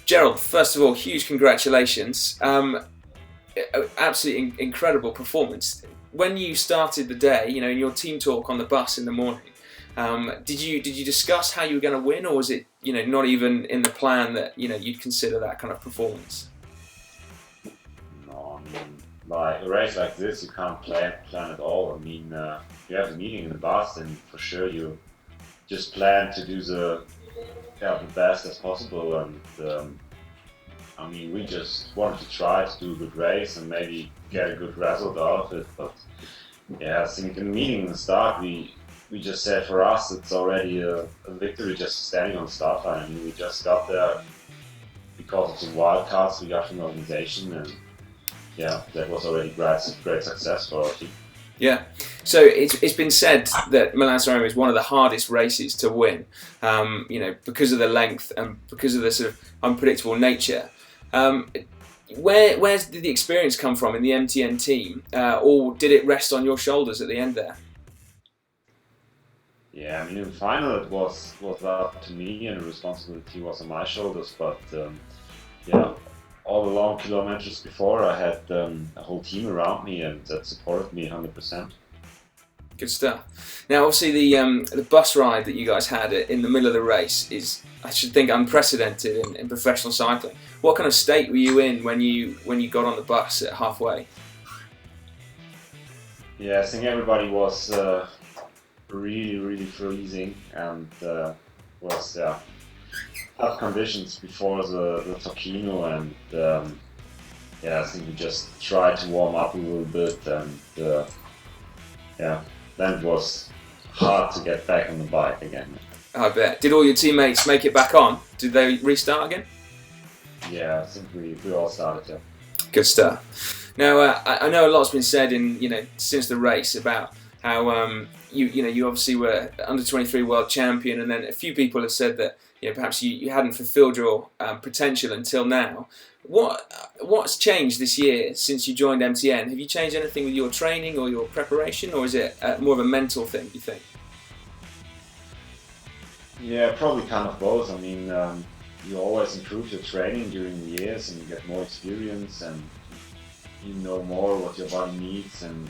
Gerald, first of all, huge congratulations. Absolutely incredible performance. When you started the day, in your team talk on the bus in the morning, did you discuss how you were going to win, or was it, not even in the plan that, you'd consider that kind of performance? No, I mean, like a race like this, you can't plan at all. I mean, you have a meeting in the bus, and for sure you just plan to do the best as possible. And I mean, we just wanted to try to do a good race and maybe get a good result out of it. But yeah, I think in the meeting in the start, we just said for us it's already a victory just standing on the start line. I mean, we just got there because of the wild cards we got from the organization, and yeah, that was already great success for our team. Yeah, so it's been said that Milan San Remo is one of the hardest races to win, because of the length and because of the sort of unpredictable nature. Where did the experience come from in the MTN team, or did it rest on your shoulders at the end there? Yeah, I mean, in the final it was up to me, and the responsibility was on my shoulders. But all the long kilometers before, I had a whole team around me, and that supported me 100%. Good stuff. Now, obviously, the bus ride that you guys had in the middle of the race is, I should think, unprecedented in professional cycling. What kind of state were you in when you got on the bus at halfway? Yeah, I think everybody was really, really freezing, and was tough conditions before the Tocchino, and I think we just tried to warm up a little bit, and then it was hard to get back on the bike again. I bet. Did all your teammates make it back on? Did they restart again? Yeah, I think we all started, yeah. Good stuff. Now, I know a lot's been said since the race about how you obviously were under 23 world champion, and then a few people have said that perhaps you hadn't fulfilled your potential until now. What's changed this year since you joined MTN? Have you changed anything with your training or your preparation, or is it more of a mental thing, do you think? Yeah, probably kind of both. I mean, you always improve your training during the years, and you get more experience, and you know more what your body needs, and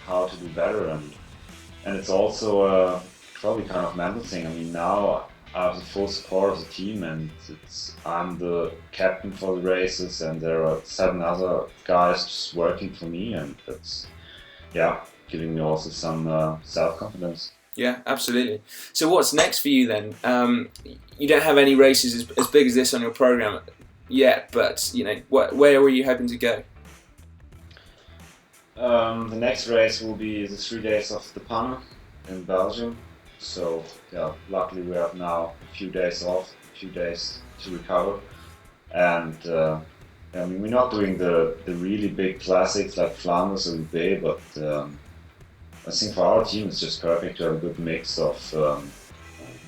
how to do better. And it's also probably kind of mental thing. I mean, now I have the full support of the team, and I'm the captain for the races, and there are 7 other guys just working for me, and that's giving me also some self-confidence. Yeah, absolutely. So what's next for you then? You don't have any races as big as this on your program yet, but where were you hoping to go? The next race will be the 3 days of the Panne in Belgium. So luckily we have now a few days off, a few days to recover, and I mean, we're not doing the really big classics like Flanders or Roubaix, but I think for our team it's just perfect to have a good mix of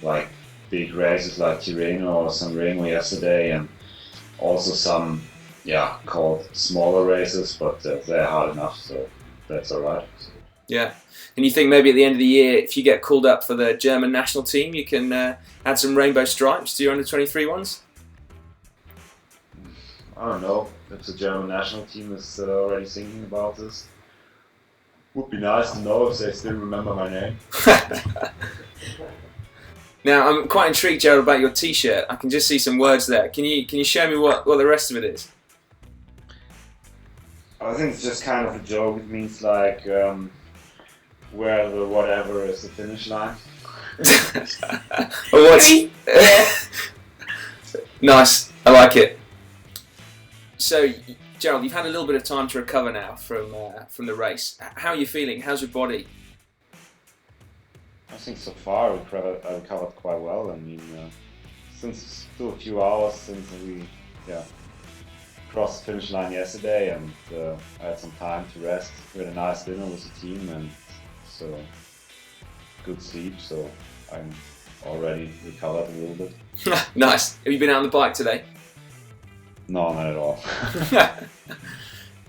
like big races like Tirreno or San Remo yesterday, and also some called smaller races, but they're hard enough, so that's alright. Yeah. And you think maybe at the end of the year, if you get called up for the German national team, you can add some rainbow stripes to your under-23 ones? I don't know if the German national team is already thinking about this. Would be nice to know if they still remember my name. Now, I'm quite intrigued, Gerald, about your T-shirt. I can just see some words there. Can you show me what the rest of it is? I think it's just kind of a joke. It means like where the whatever is the finish line. Nice, I like it. So, Gerald, you've had a little bit of time to recover now from the race. How are you feeling? How's your body? I think so far I recovered quite well. I mean, since still a few hours since we crossed the finish line yesterday, and I had some time to rest. We had a nice dinner with the team, and so good sleep. So I'm already recovered a little bit. Nice. Have you been out on the bike today? No, not at all.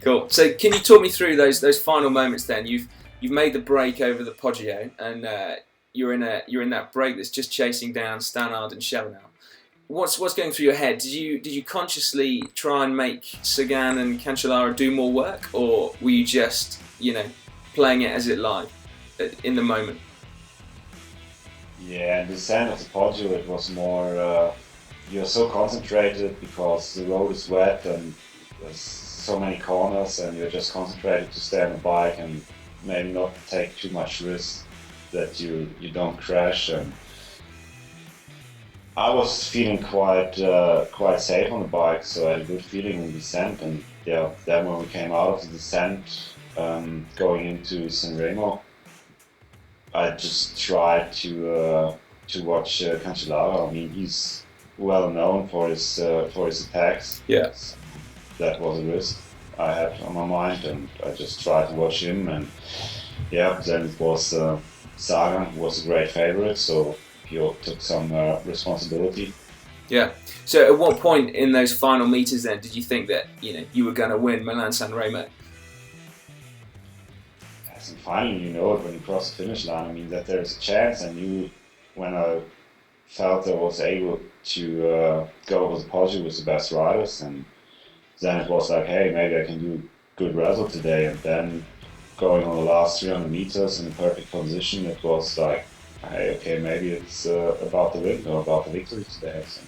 Cool. So can you talk me through those final moments then? You've made the break over the Poggio, and you're in that break that's just chasing down Stannard and Chevenel. what's going through your head? Did you consciously try and make Sagan and Cancellara do more work, or were you just playing it as it lied in the moment? Yeah, in the descent of the Poggio, it was more. You're so concentrated because the road is wet and there's so many corners, and you're just concentrated to stay on the bike and maybe not take too much risk that you don't crash. And I was feeling quite safe on the bike, so I had a good feeling in the descent. And yeah, then when we came out of the descent, going into San Remo, I just tried to watch Cancellara. I mean, he's well known for his attacks. Yeah. So that was a risk I had on my mind, and I just tried to watch him. And yeah, then it was Sagan, who was a great favorite, so he took some responsibility. Yeah. So at what point in those final meters then did you think that you were going to win Milan San Remo? And finally, you know it when you cross the finish line. I mean, that there is a chance, and when I felt I was able to go over the Poggio with the best riders, and then it was like, hey, maybe I can do a good result today. And then going on the last 300 meters in a perfect position, it was like, hey, okay, maybe it's about the win or about the victory today. So.